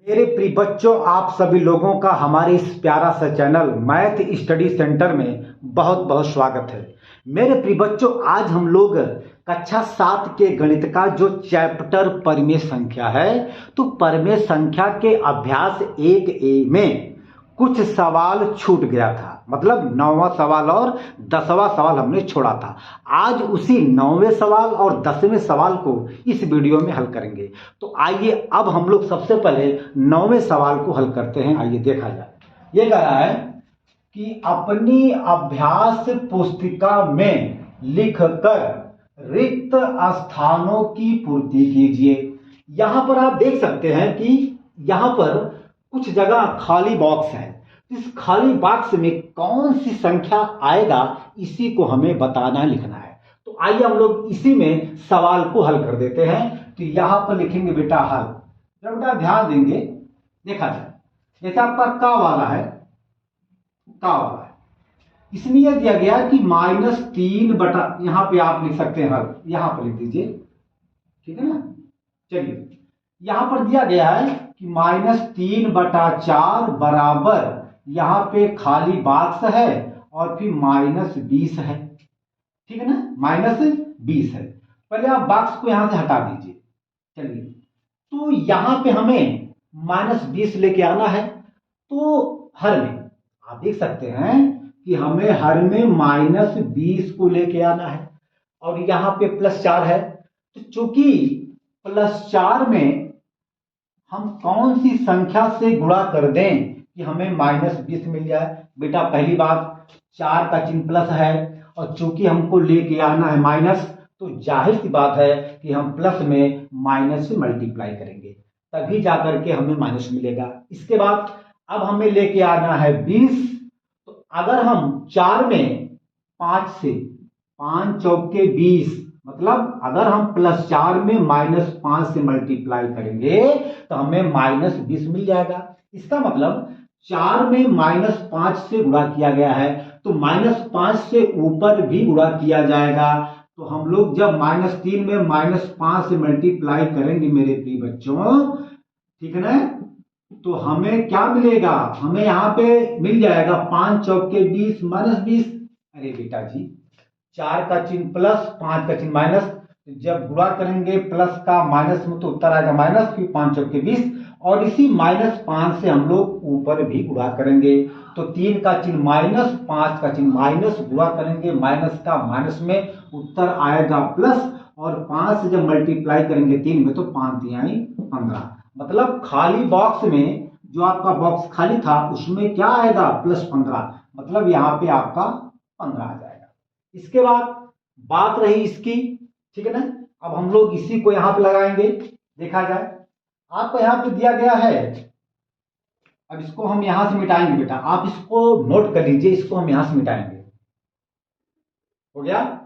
मेरे प्रिय बच्चों, आप सभी लोगों का हमारे इस प्यारा सा चैनल मैथ स्टडी सेंटर में बहुत बहुत स्वागत है। मेरे प्रिय बच्चों, आज हम लोग कक्षा 7 के गणित का जो चैप्टर परिमेय संख्या है, तो परिमेय संख्या के अभ्यास 1A में कुछ सवाल छूट गया था। मतलब 9वां सवाल और 10वां सवाल हमने छोड़ा था। आज उसी 9वें सवाल और 10वें सवाल को इस वीडियो में हल करेंगे। तो आइए अब हम लोग सबसे पहले 9वें सवाल को हल करते हैं। आइए देखा जाए। ये कह रहा है कि अपनी अभ्यास पुस्तिका में लिखकर रिक्त स्थानों की पूर्ति कीजिए। यहां पर आप देख सकते हैं कि यहां पर कुछ जगह खाली बॉक्स है। इस खाली बॉक्स में कौन सी संख्या आएगा, इसी को हमें बताना लिखना है। तो आइए हम लोग इसी में सवाल को हल कर देते हैं। तो यहां पर लिखेंगे बेटा हल। जब बेटा ध्यान देंगे, देखा जाए, जैसे आपका का वाला है, का वाला है, इसमें यह दिया गया कि -3 बटा, यहां पे आप लिख सकते हैं हल, यहां पर लिख दीजिए, ठीक है ना। चलिए, यहां पर दिया गया है कि -3/4 बराबर, यहां पे खाली बॉक्स है और फिर -20 है, ठीक है ना, -20 है। पहले आप बॉक्स को यहां से हटा दीजिए। चलिए, तो यहां पे हमें -20 लेके आना है। तो हर में आप देख सकते हैं कि हमें हर में -20 को लेके आना है और यहां पे +4 है। तो चूंकि +4 में हम कौन सी संख्या से गुणा कर दें कि हमें -20 मिल जाए। बेटा पहली बात, 4 का चिन्ह प्लस है और चूंकि हमको लेके आना है माइनस, तो जाहिर सी बात है कि हम प्लस में माइनस से मल्टीप्लाई करेंगे, तभी जाकर के हमें माइनस मिलेगा। इसके बाद अब हमें लेके आना है 20। तो अगर हम 4 में 5 से 5 चौके 20, मतलब अगर हम +4 में -5 से मल्टीप्लाई करेंगे तो हमें -20 मिल जाएगा। इसका मतलब 4 में -5 से गुणा किया गया है, तो -5 से ऊपर भी गुणा किया जाएगा। तो हम लोग जब -3 में -5 से मल्टीप्लाई करेंगे मेरे प्रिय बच्चों, ठीक है ना, तो हमें क्या मिलेगा, हमें यहां पे मिल जाएगा 5 चौके 20 -20। अरे बेटा जी, 4 का चिन्ह प्लस, 5 का चिन्ह माइनस, जब गुणा करेंगे प्लस का माइनस में तो उत्तर आएगा माइनस, फिर 5 चौके 20 और इसी -5 से हम लोग ऊपर भी गुणा करेंगे। तो 3 का चिन्ह माइनस, 5 का चिन्ह माइनस, गुणा करेंगे माइनस का माइनस में, उत्तर आएगा प्लस, और 5 से जब मल्टीप्लाई करेंगे 3 में तो 5 तिहाई 15। मतलब खाली बॉक्स में, जो आपका बॉक्स खाली था उसमें क्या आएगा, +15, मतलब यहां पे आपका 15 आ जाएगा। इसके बाद बात रही इसकी, ठीक है ना। अब हम लोग इसी को यहां पे लगाएंगे। देखा जाए, आपको यहां पे दिया गया है। अब इसको हम यहां से मिटाएंगे बेटा, आप इसको नोट कर लीजिए, इसको हम यहां से मिटाएंगे। हो गया।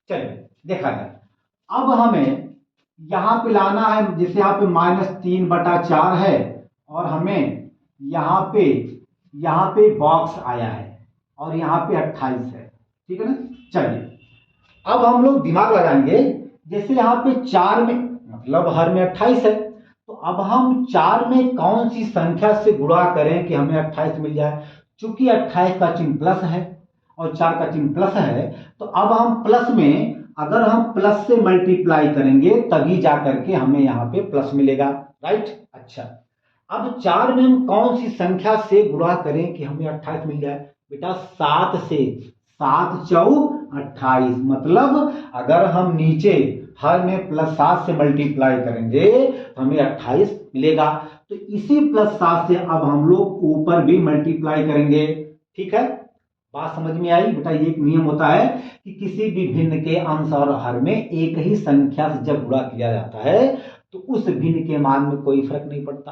चलिए देखा जाए, अब हमें यहां पे लाना है, जैसे यहां पे -3/4 है और हमें यहां पे बॉक्स आया है और यहां पे 28 है, ठीक है ना। चलिए, अब हम लोग दिमाग लगाएंगे। जैसे यहां पे 4 में, मतलब हर में 28 है, तो अब हम 4 में कौन सी संख्या से गुणा करें कि हमें 28 मिल जाए। चूंकि 28 का चिन्ह प्लस है और 4 का चिन्ह प्लस है, तो अब हम प्लस में, अगर हम प्लस से मल्टीप्लाई करेंगे तभी जाकर के हमें यहाँ पे प्लस मिलेगा, राइट। अच्छा, अब 4 में हम कौन सी संख्या से गुणा करें कि हमें 28 मिल जाए। बेटा 7 से, 7 चौक 28, मतलब अगर हम नीचे हर में +7 से मल्टीप्लाई करेंगे तो हमें 28 मिलेगा। तो इसी +7 से अब हम लोग ऊपर भी मल्टीप्लाई करेंगे, ठीक है। बात समझ में आई बेटा। ये एक नियम होता है कि किसी भी भिन्न के अंश और हर में एक ही संख्या से जब गुणा किया जाता है तो उस भिन्न के मान में कोई फर्क नहीं पड़ता,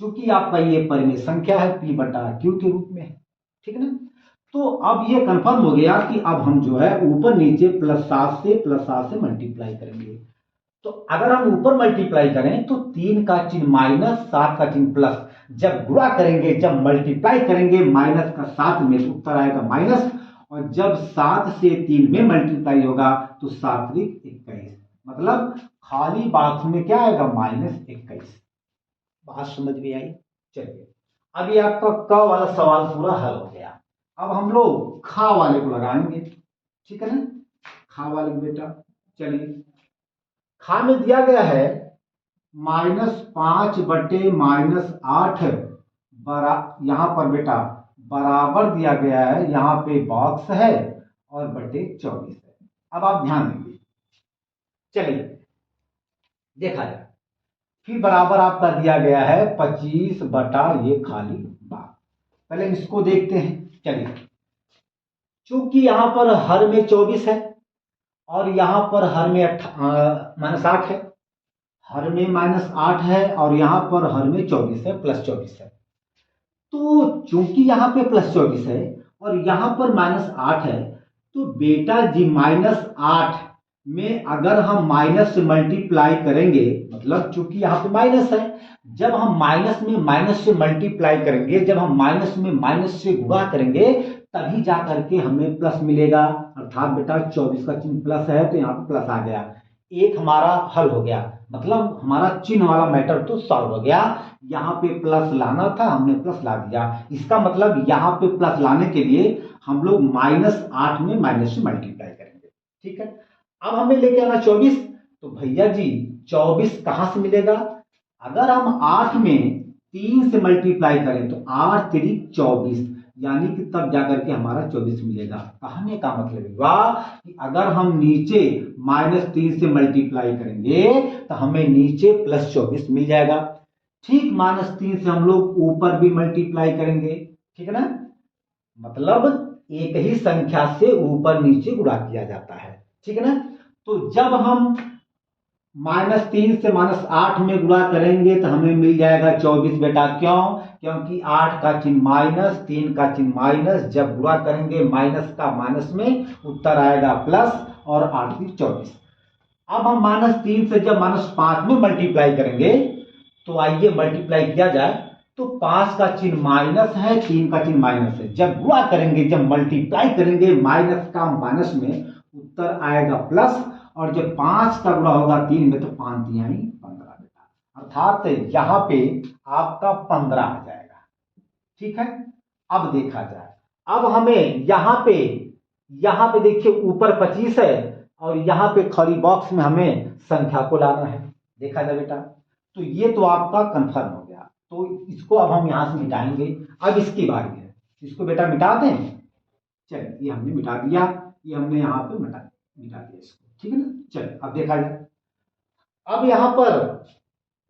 क्योंकि आपका ये परिमेय संख्या है, P/Q के रूप में है, ठीक है ना। तो अब ये कंफर्म हो गया कि अब हम जो है ऊपर नीचे +7 से मल्टीप्लाई करेंगे। तो अगर हम ऊपर मल्टीप्लाई करें तो 3 का चिन्ह माइनस, 7 का चिन्ह प्लस, जब गुणा करेंगे, जब मल्टीप्लाई करेंगे माइनस का 7 में, उत्तर आएगा माइनस, और जब 7 से 3 में मल्टीप्लाई होगा तो 7 × 21, मतलब खाली बॉक्स में क्या आएगा, -21। बात समझ में आई? चलिए, अभी आपका क वाला सवाल पूरा हल हो गया। अब हम लोग खा वाले को लगाएंगे, ठीक है ना? खा वाले को बेटा, चलिए, खा में दिया गया है -5/-8 बरा, यहां पर बेटा बराबर दिया गया है, यहां पे बॉक्स है और बटे 24 है। अब आप ध्यान देंगे, चलिए देखा जाए, फिर बराबर आपका दिया गया है 25 बटा ये खाली बाग। पहले इसको देखते हैं। चलिए, चूंकि यहां पर हर में 24 है और यहां पर हर में -8 है, हर में -8 है और यहां पर हर में 24 है, +24 है। तो चूंकि यहां पे +24 है और यहां पर -8 है, तो बेटा जी -8 में अगर हम माइनस से मल्टीप्लाई करेंगे, मतलब चूंकि यहां पे माइनस है, जब हम माइनस में माइनस से मल्टीप्लाई करेंगे, जब हम माइनस में माइनस से गुणा करेंगे, तभी जा करके हमें प्लस मिलेगा। अर्थात बेटा 24 का चिन्ह प्लस है तो यहाँ पे प्लस आ गया, एक हमारा हल हो गया, मतलब हमारा चिन्ह वाला मैटर तो सॉल्व हो गया। यहाँ पे प्लस लाना था, हमने प्लस ला दिया। इसका मतलब यहाँ पे प्लस लाने के लिए हम लोग -8 में माइनस से मल्टीप्लाई करेंगे, ठीक है? अब हमें लेके आना 24, तो भैया जी 24 कहां से मिलेगा? अगर हम 8 में 3 से मल्टीप्लाई करें तो 8 3 24, यानी कि तब जाकर के हमारा 24 मिलेगा। कहने का मतलब हुआ कि अगर हम नीचे -3 से मल्टीप्लाई करेंगे तो हमें नीचे +24 मिल जाएगा। ठीक -3 से हम लोग ऊपर भी मल्टीप्लाई करेंगे, ठीक है ना? मतलब एक ही संख्या से ऊपर नीचे गुणा किया जाता है, ठीक है ना? तो जब हम -3 से -8 में गुणा करेंगे तो हमें मिल जाएगा 24 बेटा। क्यों? क्योंकि 8 का चिन्ह माइनस, 3 का चिन्ह माइनस, जब गुणा करेंगे माइनस का माइनस में उत्तर आएगा प्लस, और 8 की 24। अब हम -3 से जब -5 में मल्टीप्लाई करेंगे, तो आइए मल्टीप्लाई किया जाए, तो 5 का चिन्ह माइनस है, 3 का चिन्ह माइनस है, जब गुणा करेंगे, जब मल्टीप्लाई करेंगे माइनस का माइनस में, उत्तर आएगा प्लस, और जब 5 का गुणा होगा 3 में तो 5 तिहाई 15 बेटा, अर्थात यहां पे आपका 15 आ जाएगा, ठीक है? अब देखा जाए, अब हमें यहां पे देखिए ऊपर 25 है और यहां पे खाली बॉक्स में हमें संख्या को लाना है। देखा जाए बेटा, तो ये तो आपका कंफर्म हो गया, तो इसको अब हम यहां से मिटाएंगे। अब इसकी बारी है, इसको बेटा मिटा दें। चलिए, ये हमने मिटा दिया, ये हमने यहाँ पे मिटा दिया इसको, ठीक है ना? चलिए, अब देखा जाए, अब यहां पर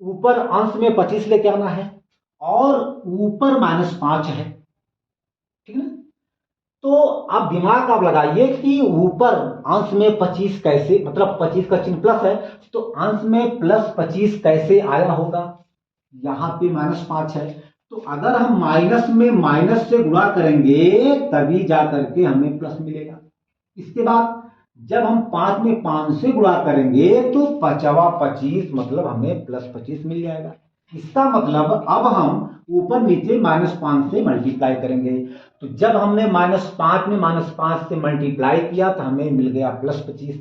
ऊपर अंश में 25 लेके आना है और ऊपर -5 है, ठीक है ना? तो अब दिमाग आप लगाइए कि ऊपर अंश में 25 कैसे, मतलब 25 का चिन्ह प्लस है, तो अंश में +25 कैसे आया होगा? यहां पे -5 है, तो अगर हम माइनस में माइनस से गुणा करेंगे तभी जाकर के हमें प्लस मिलेगा। इसके बाद जब हम 5 में 5 से गुणा करेंगे तो 5 25, मतलब हमें +25 मिल जाएगा। इसका मतलब अब हम ऊपर नीचे -5 से मल्टीप्लाई करेंगे, तो जब हमने -5 में -5 से मल्टीप्लाई किया तो हमें मिल गया +25।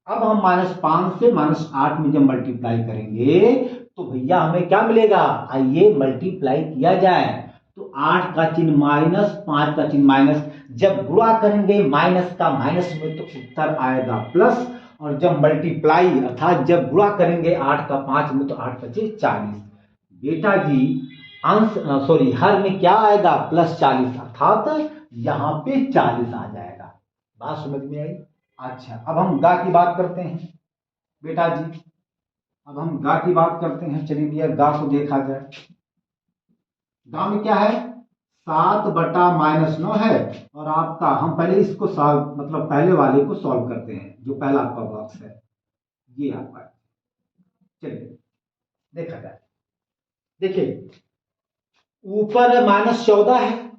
अब हम -5 से -8 में जब मल्टीप्लाई करेंगे तो भैया हमें क्या मिलेगा? आइए मल्टीप्लाई किया जाए, तो 8 का चिन्ह माइनस, 5 का चिन्ह माइनस, जब गुणा करेंगे माइनस का माइनस में तो उत्तर आएगा प्लस, और जब मल्टीप्लाई अर्थात जब गुणा करेंगे 8 का 5 में तो 8 × 40। बेटा जी अंश हर में क्या आएगा? +40, अर्थात यहाँ पे 40 आ जाएगा। बात समझ में आई? अच्छा, अब हम गा की बात करते हैं बेटा जी, अब हम गा की बात करते हैं। चलिए भैया, गा को देखा जाए। गा में क्या है? 7/-9 है, और आपका हम पहले इसको सॉल्व, मतलब पहले वाले को सॉल्व करते हैं, जो पहला आपका बॉक्स है ये आपका। चलिए देखा जाए, देखिए ऊपर -14 है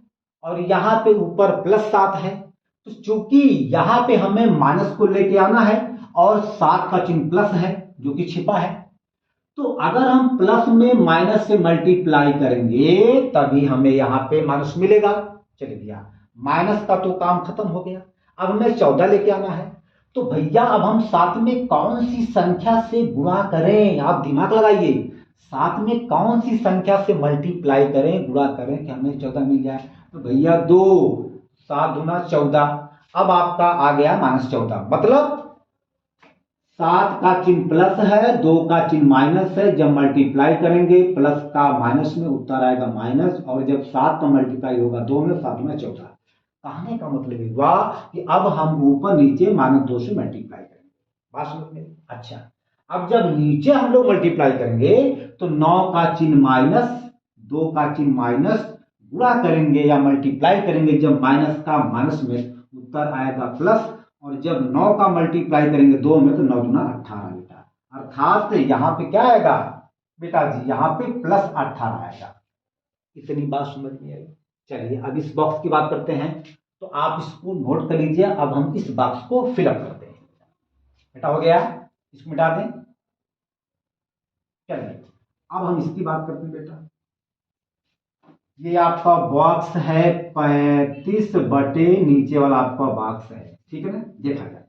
और यहां पे ऊपर +7 है, तो चूंकि यहां पे हमें माइनस को लेके आना है और 7 का चिन्ह प्लस है जो कि छिपा है, तो अगर हम प्लस में माइनस से मल्टीप्लाई करेंगे तभी हमें यहां पे माइनस मिलेगा। चलिए भैया, माइनस का तो काम खत्म हो गया, अब हमें 14 लेके आना है, तो भैया अब हम साथ में कौन सी संख्या से गुणा करें? आप दिमाग लगाइए, साथ में कौन सी संख्या से मल्टीप्लाई करें, गुणा करें कि हमें 14 मिल जाए। तो भैया 2, 7 दूना 14। अब आपका आ गया -14, मतलब 7 का चिन्ह प्लस है, 2 का चिन्ह माइनस है। जब मल्टीप्लाई करेंगे प्लस का माइनस में उत्तर आएगा माइनस, और जब 7 का मल्टीप्लाई होगा 2 में, 7 में 14। कहने का मतलब हुआ कि अब हम ऊपर नीचे -2 से मल्टीप्लाई करेंगे। बात समझ में? अच्छा, अब जब नीचे हम लोग मल्टीप्लाई करेंगे तो 9 का चिन्ह माइनस, 2 का चिन्ह माइनस, गुणा करेंगे या मल्टीप्लाई करेंगे जब माइनस का माइनस में उत्तर आएगा प्लस, और जब 9 का मल्टीप्लाई करेंगे 2 में तो 9 दूना 18 बेटा। अर्थात यहाँ पे क्या आएगा बेटा जी, यहाँ पे +18 आएगा। इतनी बात समझ में आई। चलिए अब इस बॉक्स की बात करते हैं, तो आप इसको नोट कर लीजिए। अब हम इस बॉक्स को फिलअप करते हैं। बेटा हो गया, इसको मिटा दें। चलिए अब हम इसकी बात करते हैं बेटा। ये आपका बॉक्स है 35 बटे नीचे वाला आपका बॉक्स है, ठीक है ना। देखा जाए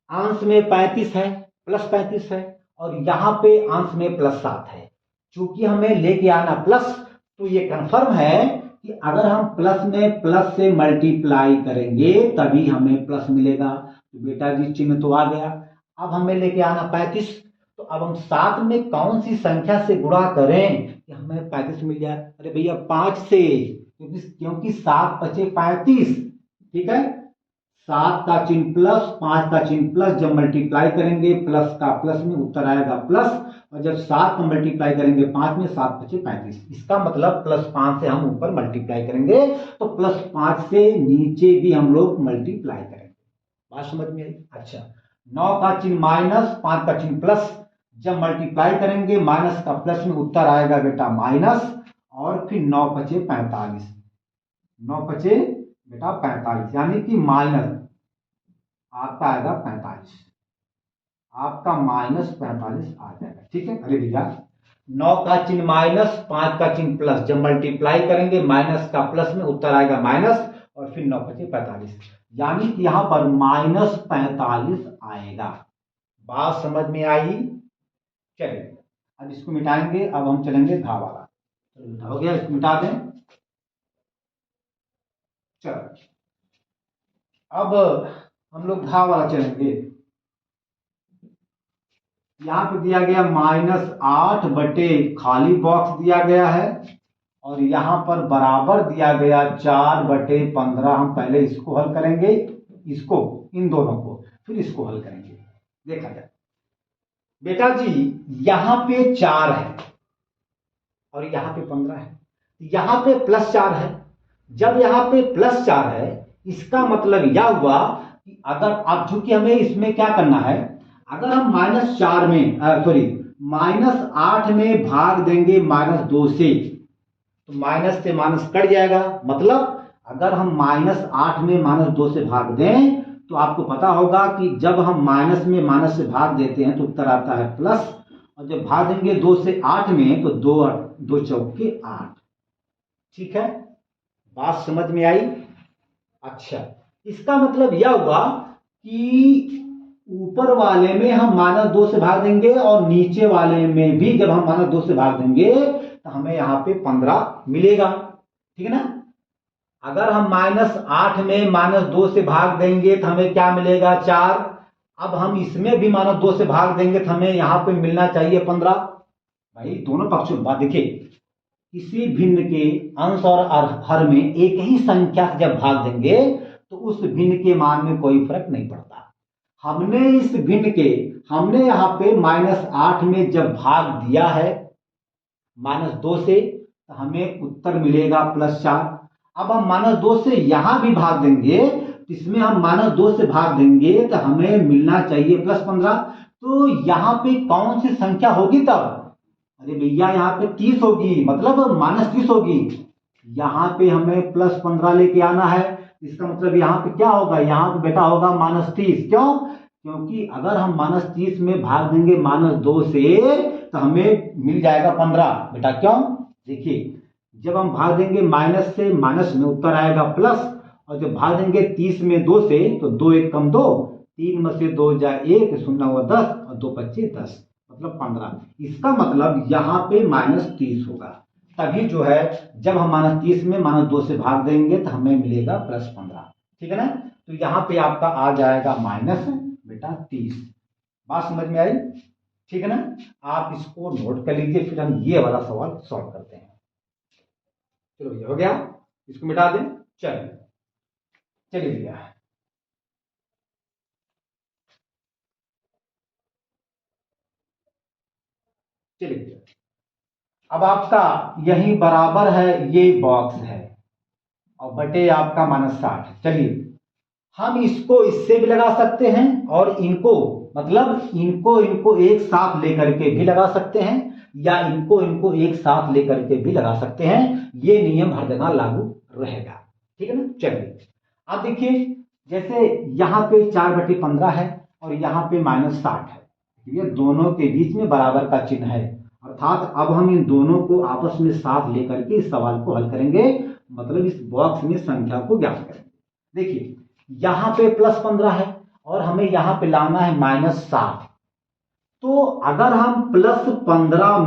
अंश में 35 है, +35 है, और यहां पे अंश में +7 है। चूंकि हमें लेके आना प्लस, तो ये कंफर्म है कि अगर हम प्लस में प्लस से मल्टीप्लाई करेंगे तभी हमें प्लस मिलेगा। तो बेटा जी चिन्ह तो आ गया। अब हमें लेके आना 35, तो अब हम 7 में कौन सी संख्या से गुणा करें कि हमें 35 मिल जाए। अरे भैया 5 से, क्योंकि 7 पचे 35, ठीक है। 7 का चिन्ह प्लस, 5 का चिन्ह प्लस, जब मल्टीप्लाई करेंगे प्लस का प्लस में उत्तर आएगा प्लस, और जब 7 का मल्टीप्लाई करेंगे 5 में, 7 पचे 35। इसका मतलब +5 से हम ऊपर मल्टीप्लाई करेंगे तो +5 से नीचे भी हम लोग मल्टीप्लाई करेंगे। बात समझ में आई। अच्छा, 9 का चिन्ह माइनस, 5 का चिन्ह प्लस, जब मल्टीप्लाई करेंगे माइनस का प्लस में उत्तर आएगा बेटा माइनस, और फिर 9 पचे 45, 9 पचे बेटा 45, यानी कि माइनस आपका आएगा 45, आपका -45 आ जाएगा, ठीक है। अरे भैया 9 का चिन्ह माइनस, 5 का चिन्ह प्लस, जब मल्टीप्लाई करेंगे माइनस का प्लस में उत्तर आएगा माइनस, और फिर 9 पचे 45, यानी कि यहां पर -45 आएगा। बात समझ में आई। चलिए अब इसको मिटाएंगे। अब हम चलेंगे घा वाला। हो गया, इसको मिटा दें। चलो अब हम लोग घा वाला चलेंगे। यहां पे दिया गया -8 बटे खाली बॉक्स दिया गया है, और यहां पर बराबर दिया गया 4 बटे 15। हम पहले इसको हल करेंगे, इसको, इन दोनों को, फिर इसको हल करेंगे। देखा जाए बेटा जी, यहां पे 4 है और यहां पे 15 है, यहां पे +4 है। जब यहां पे +4 है, इसका मतलब यह हुआ कि अगर आप, चूंकि हमें इसमें क्या करना है, अगर हम -4 में -8 में भाग देंगे -2 से, तो माइनस से माइनस कट जाएगा। मतलब अगर हम -8 में -2 से भाग दें तो आपको पता होगा कि जब हम माइनस में माइनस से भाग देते हैं तो उत्तर आता है प्लस, और जब भाग देंगे 2 से 8 में तो 2 चौके 8। ठीक है, बात समझ में आई। अच्छा, इसका मतलब यह हुआ कि ऊपर वाले में हम -2 से भाग देंगे और नीचे वाले में भी जब हम -2 से भाग देंगे तो हमें यहां पे 15 मिलेगा। ठीक है ना। अगर हम -8 में -2 से भाग देंगे तो हमें क्या मिलेगा, 4। अब हम इसमें भी -2 से भाग देंगे तो हमें यहां पे मिलना चाहिए 15। भाई दोनों पक्षों में बात देखिए, किसी भिन्न के अंश और हर में एक ही संख्या से जब भाग देंगे तो उस भिन्न के मान में कोई फर्क नहीं पड़ता। हमने इस भिन्न के, हमने यहाँ पे -8 में जब भाग दिया है -2 से, तो हमें उत्तर मिलेगा +4। अब हम -2 से यहां भी भाग देंगे, इसमें हम -2 से भाग देंगे तो हमें मिलना चाहिए +15। तो यहाँ पे कौन सी संख्या होगी तब, अरे भैया यहाँ पे 30 होगी, मतलब -30 होगी। यहाँ पे हमें +15 लेके आना है, इसका मतलब यहाँ पे क्या होगा, यहाँ पे बेटा होगा -30। क्यों, क्योंकि अगर हम -30 में भाग देंगे -2 से तो हमें मिल जाएगा 15 बेटा। क्यों, देखिए जब हम भाग देंगे माइनस से माइनस में उत्तर आएगा प्लस, और जब भाग देंगे 30 में 2 से तो 2 1 कम 2, 3 में से 2 जाए 1, 0 हुआ 10, और 2 25 10। मतलब 15। इसका मतलब यहाँ पे -30 होगा, तभी जो है जब हम -30 में -2 से भाग देंगे तो हमें मिलेगा +15। ठीक है ना। तो यहाँ पे आपका आ जाएगा -30। बात समझ में आई? ठीक है ना। आप इसको नोट कर लीजिए, फिर हम ये वाला सवाल सॉल्व करते हैं। चलो भैया हो गया, इसको मिटा दें। चलिए चलिए भैया, चलिए भैया, अब आपका यही बराबर है, ये बॉक्स है और बटे आपका -60। चलिए हम इसको इससे भी लगा सकते हैं और इनको मतलब इनको इनको एक साथ लेकर के भी लगा सकते हैं, या इनको इनको एक साथ लेकर के भी लगा सकते हैं। ये नियम हर जगह लागू रहेगा। ठीक है ना। चलिए अब देखिए, जैसे यहाँ पे 4/15 है और यहाँ पे -60 है, ये दोनों के बीच में बराबर का चिन्ह है, अर्थात अब हम इन दोनों को आपस में साथ लेकर के इस सवाल को हल करेंगे, मतलब इस बॉक्स में संख्या को ज्ञात करेंगे। देखिए यहां पे +15 है और हमें यहां पे लाना है -60। तो अगर हम +15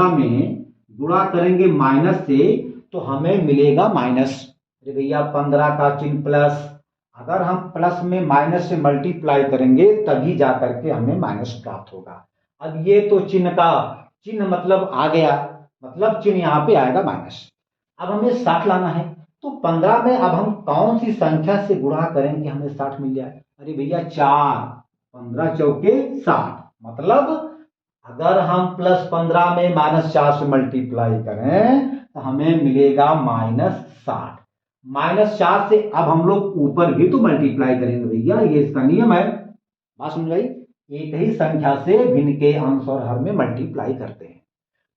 में गुणा करेंगे माइनस से, तो हमें मिलेगा माइनस। अरे भैया 15 का चिन्ह प्लस, अगर हम प्लस में माइनस से मल्टीप्लाई करेंगे तभी जाकर के हमें माइनस प्राप्त होगा। अब ये तो चिन्ह मतलब आ गया, मतलब चिन्ह यहाँ पे आएगा माइनस। अब हमें 60 लाना है, तो 15 में अब हम कौन सी संख्या से गुणा करें कि हमें 60 मिल जाए? अरे भैया 4, 15 चौके 60, मतलब अगर हम +15 में -4 से मल्टीप्लाई करें तो हमें मिलेगा -60। -4 से अब हम लोग ऊपर भी तो मल्टीप्लाई करेंगे भैया, ये इसका नियम है। बात समझ आई? एक ही संख्या से भिन्न के अंश और हर में मल्टीप्लाई करते हैं।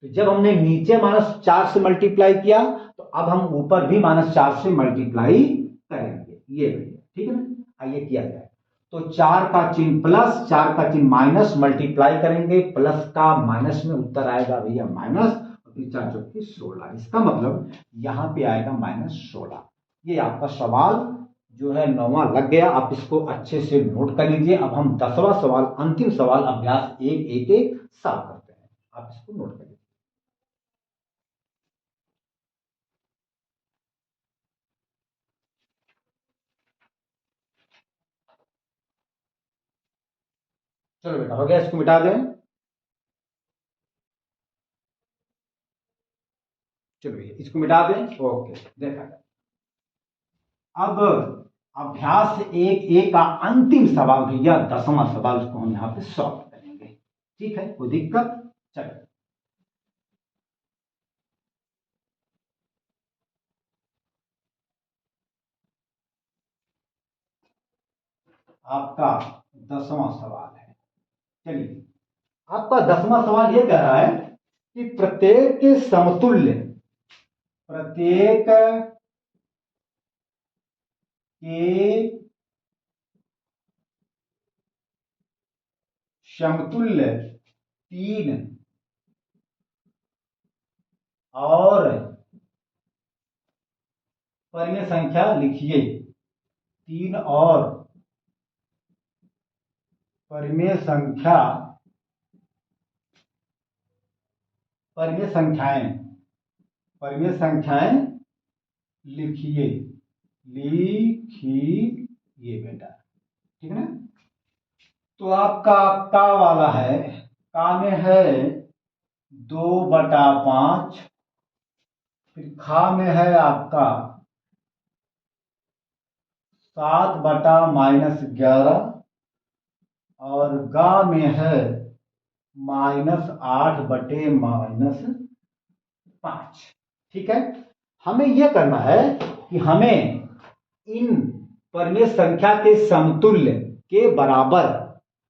तो जब हमने नीचे -4 से मल्टीप्लाई किया तो अब हम ऊपर भी -4 से मल्टीप्लाई करेंगे, ये भैया। ठीक है ना। आइए किया जाए, तो 4 का चिन्ह प्लस, 4 का चिन्ह माइनस, मल्टीप्लाई करेंगे, प्लस का माइनस में उत्तर आएगा भैया माइनस, और फिर 4 चौके 16। इसका मतलब यहाँ पे आएगा -16। ये आपका सवाल जो है 9वां लग गया। आप इसको अच्छे से नोट कर लीजिए। अब हम 10वां सवाल, अंतिम सवाल अभ्यास 1 सॉल्व करते हैं। आप इसको नोट कर लीजिए। चलो बेटा हो गया, इसको मिटा दें। चलो भैया इसको मिटा दें। ओके, देखा जाए। अब अभ्यास 1 का अंतिम सवाल भैया 10वां सवाल, उसको हम यहाँ पे सॉल्व करेंगे। ठीक है, कोई दिक्कत? चलो आपका 10वां सवाल है। चलिए आपका 10वां सवाल ये कह रहा है कि प्रत्येक के समतुल्य, प्रत्येक के समतुल्य 3 और परिमेय संख्या लिखिए। 3 और परिमेय संख्याएं लिखिए बेटा। ठीक है ना। तो आपका का वाला है, का में है 2/5, फिर खा में है आपका 7/-11, और गा में है -8/-5। ठीक है। हमें यह करना है कि हमें इन परिमेय संख्या के समतुल्य के बराबर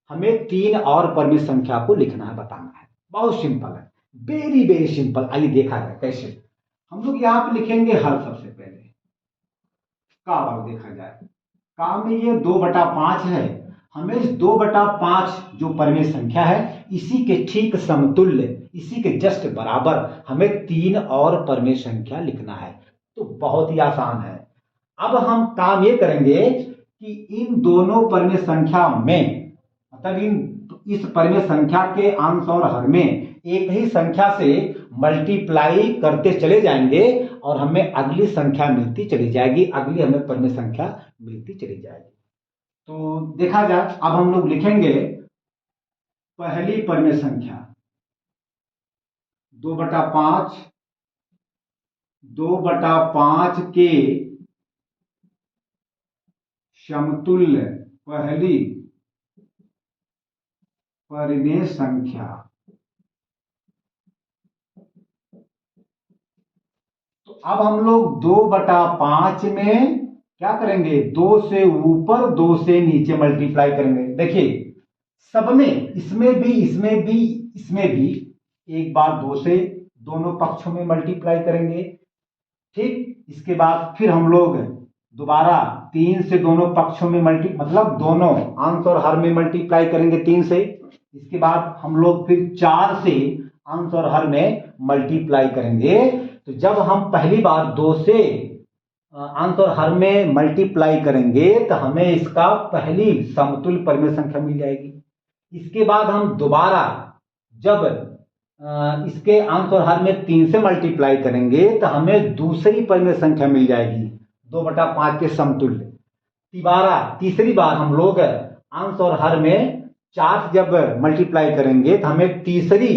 हमें 3 और परिमेय संख्या को लिखना है, बताना है। बहुत सिंपल है, वेरी वेरी सिंपल। आइए देखा जाए कैसे। हम लोग यहाँ पे लिखेंगे हल। सबसे पहले का वाला देखा जाए। का में ये 2/5 है, हमें इस 2/5 जो परिमेय संख्या है इसी के ठीक समतुल्य, इसी के जस्ट बराबर हमें 3 और परिमेय संख्या लिखना है। तो बहुत ही आसान है। अब हम काम ये करेंगे कि इन दोनों परिमेय संख्या में, मतलब इन इस परिमेय संख्या के अंश और हर में एक ही संख्या से मल्टीप्लाई करते चले जाएंगे और हमें अगली संख्या मिलती चली जाएगी, अगली हमें परिमेय संख्या मिलती चली जाएगी। तो देखा जाए, अब हम लोग लिखेंगे पहली परिमेय संख्या 2/5, 2/5 के समतुल्य पहली परिमेय संख्या। तो अब हम लोग 2/5 में क्या करेंगे, 2 से ऊपर 2 से नीचे मल्टीप्लाई करेंगे। देखिए सब में, इसमें भी, इसमें भी, इसमें भी एक बार 2 से दोनों पक्षों में मल्टीप्लाई करेंगे। ठीक, इसके बाद फिर हम लोग दोबारा 3 से दोनों पक्षों में मतलब दोनों अंश और हर में मल्टीप्लाई करेंगे 3 से। इसके बाद हम लोग फिर 4 से अंश और हर में मल्टीप्लाई करेंगे। तो जब हम पहली बार 2 से अंश और हर में मल्टीप्लाई करेंगे तो हमें इसका पहली समतुल्य परिमेय संख्या मिल जाएगी। इसके बाद हम दोबारा जब इसके अंश और हर में 3 से मल्टीप्लाई करेंगे तो हमें दूसरी परिमेय संख्या मिल जाएगी 2/5 के समतुल्य। तीसरी बार हम लोग अंश और हर में 4 से जब मल्टीप्लाई करेंगे तो हमें तीसरी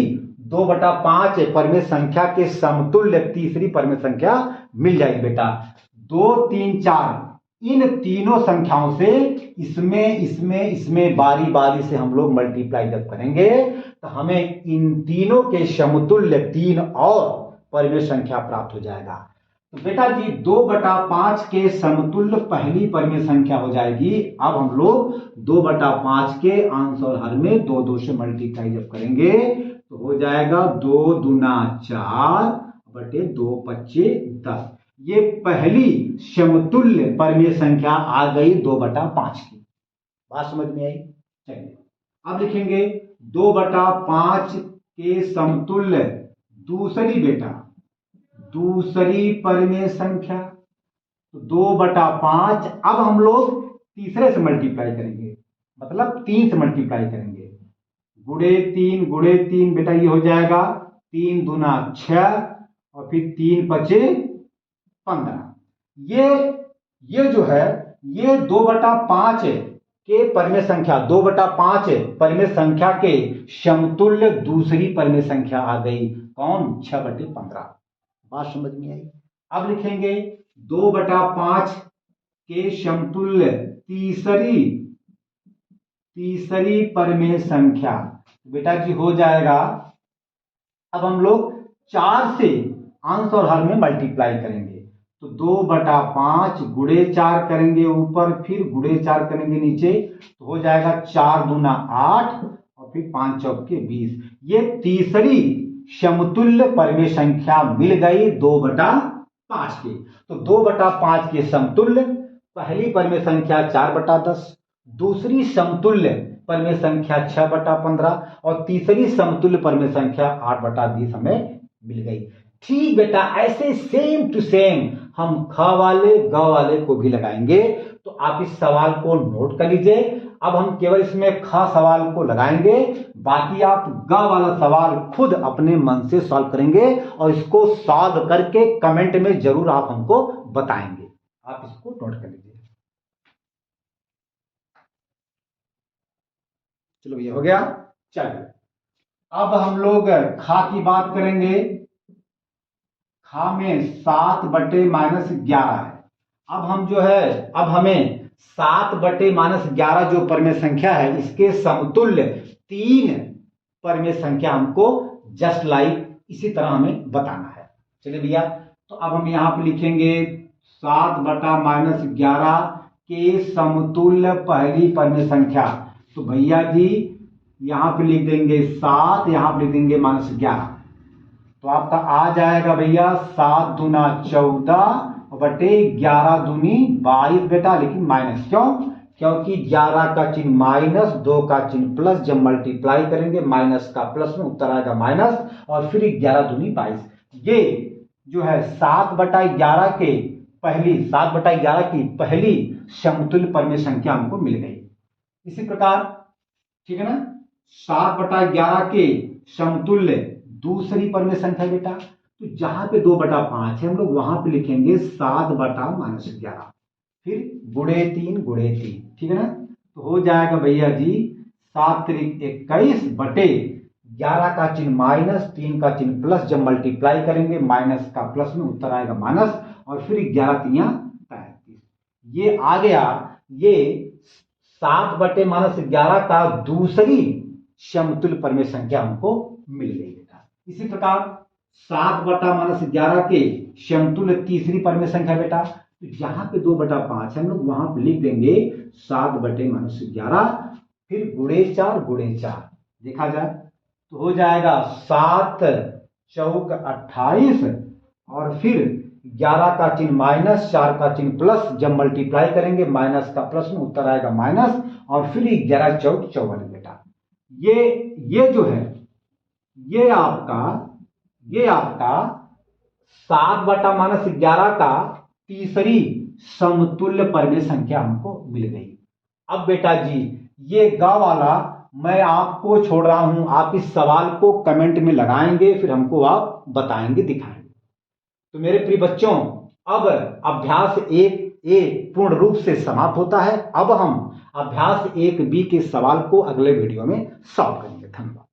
2/5 परिमेय संख्या के समतुल्य तीसरी परिमेय संख्या मिल जाएगी बेटा। 2, 3, 4 इन तीनों संख्याओं से इसमें बारी बारी से हम लोग मल्टीप्लाई जब करेंगे तो हमें इन तीनों के समतुल्य 3 और परिमेय संख्या प्राप्त हो जाएगा। तो बेटा जी 2/5 के समतुल्य पहली परिमेय संख्या हो जाएगी। अब हम लोग 2/5 के अंश और हर में 2 से मल्टीप्लाई जब करेंगे तो हो जाएगा 2 दूना 4 बटे 2 पच्चे 10। ये पहली समतुल्य परिमेय संख्या आ गई 2/5 की। बात समझ में आई? चलिए अब लिखेंगे 2/5 के समतुल्य दूसरी परिमेय संख्या। तो 2/5 अब हम लोग तीसरे से मल्टीप्लाई करेंगे, मतलब 3 से मल्टीप्लाई करेंगे। गुणे 3 बेटा ये हो जाएगा 3 दूना 6 और फिर 3 पचे 15। ये जो है ये 2/5 के परिमेय संख्या 2/5 परिमेय संख्या के समतुल्य दूसरी परिमेय संख्या आ गई। कौन? 6/15। बात समझ में आई? अब लिखेंगे 2/5 के समतुल्य तीसरी परिमेय संख्या। बेटा जी हो जाएगा, अब हम लोग 4 से अंश और हर में मल्टीप्लाई करेंगे। तो 2/5 गुणे 4 करेंगे ऊपर, फिर गुणे 4 करेंगे नीचे, तो हो जाएगा 4 दूना 8 और फिर 5 चौके 20। ये तीसरी समतुल्य परिमेय संख्या मिल गई 2/5 के। तो 2/5 के समतुल्य पहली परिमेय संख्या 4/10, दूसरी समतुल्य परिमेय संख्या 6/15 और तीसरी समतुल्य परिमेय संख्या 8/20 हमें मिल गई। ठीक बेटा, ऐसे सेम टू सेम हम ख वाले ग वाले को भी लगाएंगे। तो आप इस सवाल को नोट कर लीजिए। अब हम केवल इसमें ख सवाल को लगाएंगे, बाकी आप ग वाला सवाल खुद अपने मन से सॉल्व करेंगे और इसको सॉल्व करके कमेंट में जरूर आप हमको बताएंगे। आप इसको नोट कर लीजिए। चलो ये हो गया। चलिए अब हम लोग खा की बात करेंगे। खा में 7/-11 है। अब हमें 7/-11 जो परिमेय संख्या है इसके समतुल्य 3 परिमेय संख्या हमको जस्ट लाइक इसी तरह हमें बताना है। चलिए भैया, तो अब हम यहाँ पे लिखेंगे 7/-11 के समतुल्य पहली परिमेय संख्या। तो भैया जी यहाँ पे लिख देंगे 7, यहाँ पे लिख देंगे -11। तो आपका आ जाएगा भैया 7 दूना 14 बटे 11 दूनी 22 बेटा, लेकिन माइनस क्यों? क्योंकि 11 का चिन्ह माइनस, 2 का चिन्ह प्लस, जब मल्टीप्लाई करेंगे माइनस का प्लस में उत्तर आएगा माइनस और फिर 11 दूनी 22। ये जो है 7/11 की पहली समतुल्य परिमेय संख्या हमको मिल गई। इसी प्रकार, ठीक है ना, 7/11 के समतुल्य दूसरी परमेय संख्या बेटा। तो जहां पे 2/5 है हम लोग वहां पे लिखेंगे 7/-11, फिर गुणे 3, ठीक है ना। तो हो जाएगा भैया जी 7×21 का चिन्ह माइनस, 3 का चिन्ह प्लस, जब मल्टीप्लाई करेंगे माइनस का प्लस में उत्तर आएगा माइनस, और फिर 11×3=33। ये आ गया, ये 7/-11 का दूसरी समतुल्य परमेय संख्या हमको मिल गई बेटा। इसी प्रकार 7/-11 के समतुल्य तीसरी परमेय संख्या बेटा। तो जहां पे 2/5 है हम लोग वहां पे लिख देंगे 7/-11, फिर गुणे 4, देखा जाए तो हो जाएगा 7×4=28, और फिर 11 का चिन्ह माइनस, 4 का चिन्ह प्लस, जब मल्टीप्लाई करेंगे माइनस का प्लस में उत्तर आएगा माइनस, और फिर 11×4=44 बेटा। ये जो है ये आपका 7/-11 का तीसरी समतुल्य परमेय संख्या हमको मिल गई। अब बेटा जी ये ग वाला मैं आपको छोड़ रहा हूं, आप इस सवाल को कमेंट में लगाएंगे, फिर हमको आप बताएंगे, दिखाएंगे। तो मेरे प्रिय बच्चों, अब अभ्यास 1A पूर्ण रूप से समाप्त होता है। अब हम अभ्यास 1B के सवाल को अगले वीडियो में सॉल्व करेंगे। धन्यवाद।